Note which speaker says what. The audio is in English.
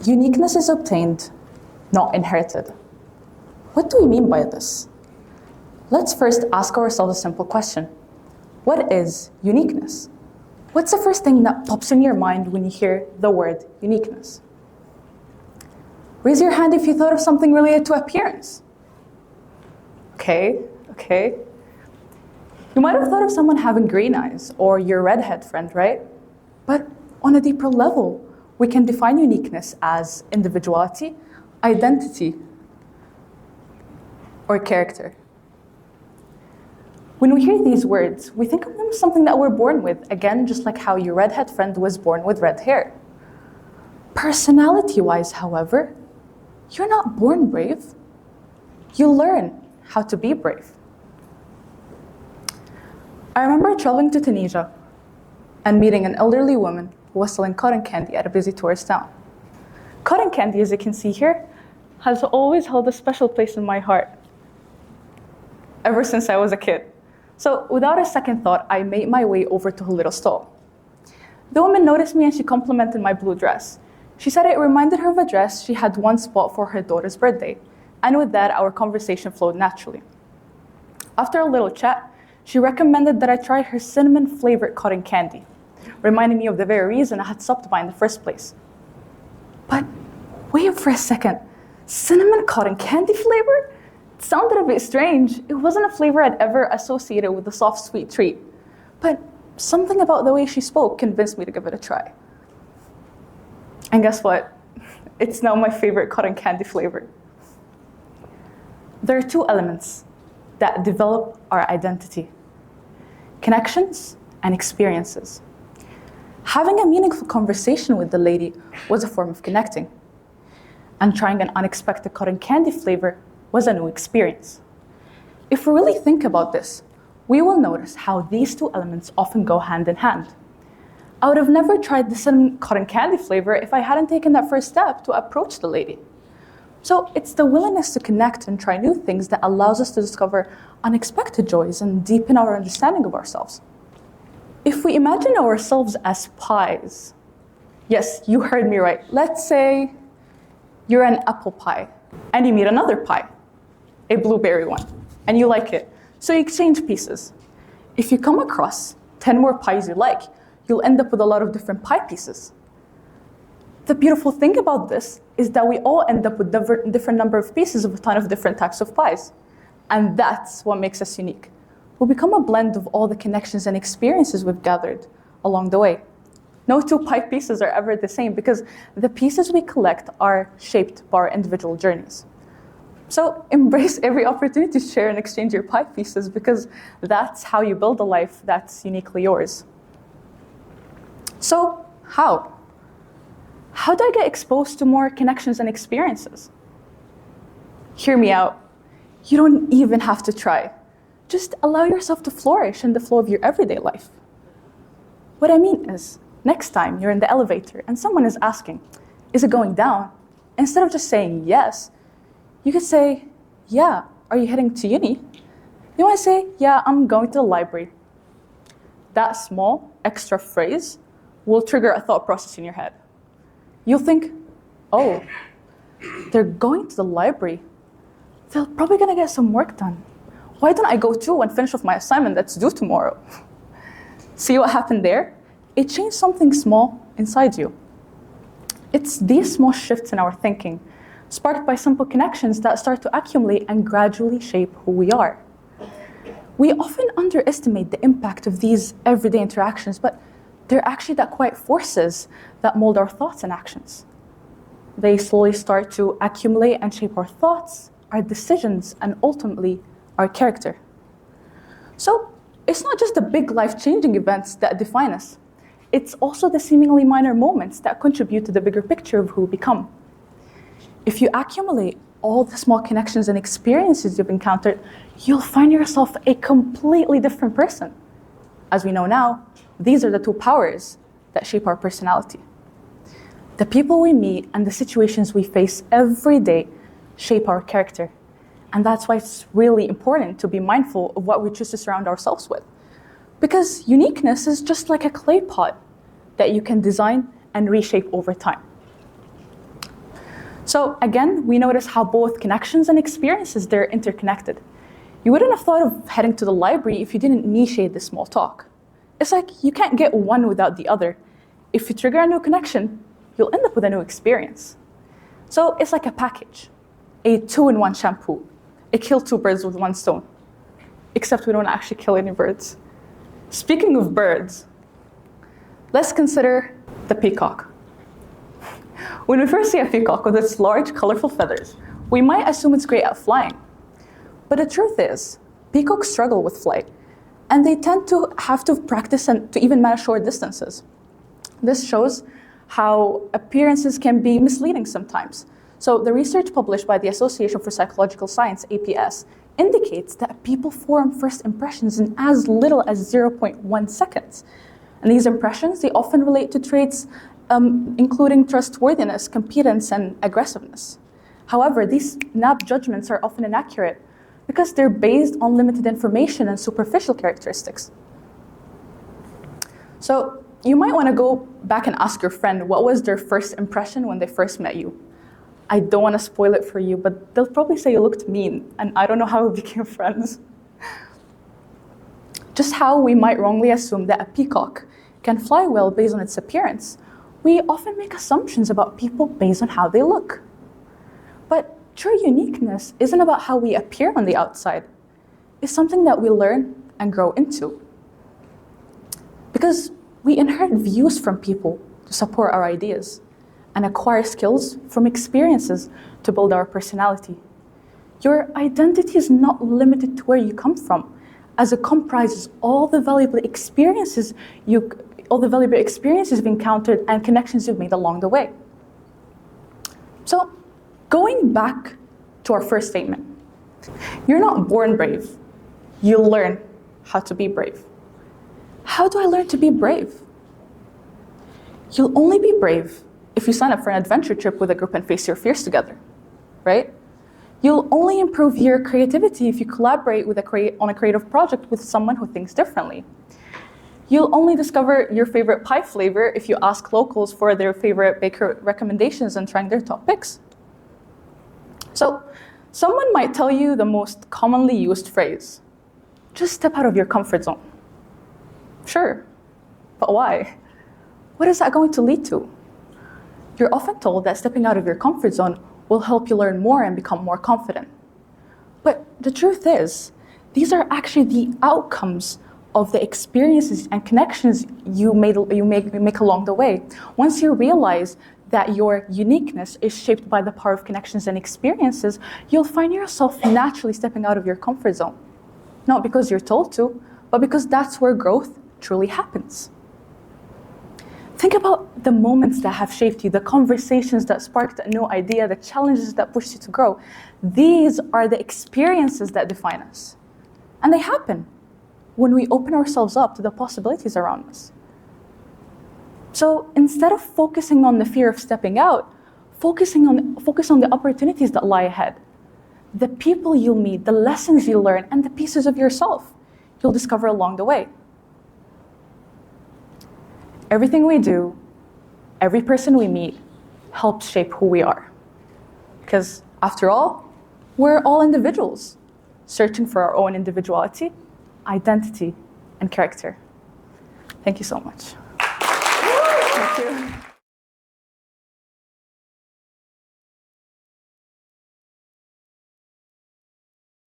Speaker 1: Uniqueness is obtained, not inherited. What do we mean by this? Let's first ask ourselves a simple question. What is uniqueness? What's the first thing that pops in your mind when you hear the word uniqueness? Raise your hand if you thought of something related to appearance. Okay. You might have thought of someone having green eyes or your redhead friend, right? But on a deeper level, we can define uniqueness as individuality, identity, or character. When we hear these words, we think of them as something that we're born with, again, just like how your redhead friend was born with red hair. Personality-wise, however, you're not born brave. You learn how to be brave. I remember traveling to Tunisia and meeting an elderly woman who was selling cotton candy at a busy tourist town. Cotton candy, as you can see here, has always held a special place in my heart, ever since I was a kid. So without a second thought, I made my way over to her little stall. The woman noticed me and she complimented my blue dress. She said it reminded her of a dress she had once bought for her daughter's birthday. And with that, our conversation flowed naturally. After a little chat, she recommended that I try her cinnamon-flavored cotton candy, reminding me of the very reason I had stopped by in the first place. But wait for a second, cinnamon cotton candy flavor? It sounded a bit strange. It wasn't a flavor I'd ever associated with a soft, sweet treat. But something about the way she spoke convinced me to give it a try. And guess what? It's now my favorite cotton candy flavor. There are two elements that develop our identity: connections and experiences. Having a meaningful conversation with the lady was a form of connecting, and trying an unexpected cotton candy flavor was a new experience. If we really think about this, we will notice how these two elements often go hand in hand. I would have never tried the cinnamon cotton candy flavor if I hadn't taken that first step to approach the lady. So it's the willingness to connect and try new things that allows us to discover unexpected joys and deepen our understanding of ourselves. If we imagine ourselves as pies, yes, you heard me right. Let's say you're an apple pie and you meet another pie, a blueberry one, and you like it. So you exchange pieces. If you come across 10 more pies you like, you'll end up with a lot of different pie pieces. The beautiful thing about this is that we all end up with different number of pieces of a ton of different types of pies. And that's what makes us unique. We become a blend of all the connections and experiences we've gathered along the way. No two pie pieces are ever the same because the pieces we collect are shaped by our individual journeys. So embrace every opportunity to share and exchange your pie pieces because that's how you build a life that's uniquely yours. So how? How do I get exposed to more connections and experiences? Hear me out. You don't even have to try. Just allow yourself to flourish in the flow of your everyday life. What I mean is, next time you're in the elevator and someone is asking, is it going down? Instead of just saying yes, you could say, yeah, are you heading to uni? You want to say, yeah, I'm going to the library. That small extra phrase will trigger a thought process in your head. You'll think, oh, they're going to the library. They're probably gonna get some work done. Why don't I go too and finish off my assignment that's due tomorrow? See what happened there? It changed something small inside you. It's these small shifts in our thinking, sparked by simple connections that start to accumulate and gradually shape who we are. We often underestimate the impact of these everyday interactions, but they're actually the quiet forces that mold our thoughts and actions. They slowly start to accumulate and shape our thoughts, our decisions, and ultimately our character. So it's not just the big life-changing events that define us. It's also the seemingly minor moments that contribute to the bigger picture of who we become. If you accumulate all the small connections and experiences you've encountered, you'll find yourself a completely different person. As we know now, these are the two powers that shape our personality. The people we meet and the situations we face every day shape our character. And that's why it's really important to be mindful of what we choose to surround ourselves with. Because uniqueness is just like a clay pot that you can design and reshape over time. So again, we notice how both connections and experiences, they're interconnected. You wouldn't have thought of heading to the library if you didn't initiate this small talk. It's like you can't get one without the other. If you trigger a new connection, you'll end up with a new experience. So it's like a package, a 2-in-1 shampoo. It killed 2 birds with 1 stone, except we don't actually kill any birds. Speaking of birds, let's consider the peacock. When we first see a peacock with its large, colorful feathers, we might assume it's great at flying. But the truth is, peacocks struggle with flight, and they tend to have to practice and to even manage short distances. This shows how appearances can be misleading sometimes. So the research published by the Association for Psychological Science, APS, indicates that people form first impressions in as little as 0.1 seconds. And these impressions, they often relate to traits including trustworthiness, competence, and aggressiveness. However, these snap judgments are often inaccurate because they're based on limited information and superficial characteristics. So you might want to go back and ask your friend what was their first impression when they first met you. I don't want to spoil it for you, but they'll probably say you looked mean, and I don't know how we became friends. Just how we might wrongly assume that a peacock can fly well based on its appearance, we often make assumptions about people based on how they look. But true uniqueness isn't about how we appear on the outside. It's something that we learn and grow into. Because we inherit views from people to support our ideas and acquire skills from experiences to build our personality. Your identity is not limited to where you come from, as it comprises all the valuable experiences you've encountered and connections you've made along the way. So, going back to our first statement, you're not born brave. You learn how to be brave. How do I learn to be brave? You'll only be brave if you sign up for an adventure trip with a group and face your fears together, right? You'll only improve your creativity if you collaborate on a creative project with someone who thinks differently. You'll only discover your favorite pie flavor if you ask locals for their favorite baker recommendations and trying their top picks. So, someone might tell you the most commonly used phrase, just step out of your comfort zone. Sure, but why? What is that going to lead to? You're often told that stepping out of your comfort zone will help you learn more and become more confident. But the truth is, these are actually the outcomes of the experiences and connections you make along the way. Once you realize that your uniqueness is shaped by the power of connections and experiences, you'll find yourself naturally stepping out of your comfort zone. Not because you're told to, but because that's where growth truly happens. Think about the moments that have shaped you, the conversations that sparked a new idea, the challenges that pushed you to grow. These are the experiences that define us. And they happen when we open ourselves up to the possibilities around us. So instead of focusing on the fear of stepping out, focus on the opportunities that lie ahead. The people you'll meet, the lessons you'll learn, and the pieces of yourself you'll discover along the way. Everything we do, every person we meet, helps shape who we are. Because after all, we're all individuals, searching for our own individuality, identity, and character. Thank you so much. Thank you.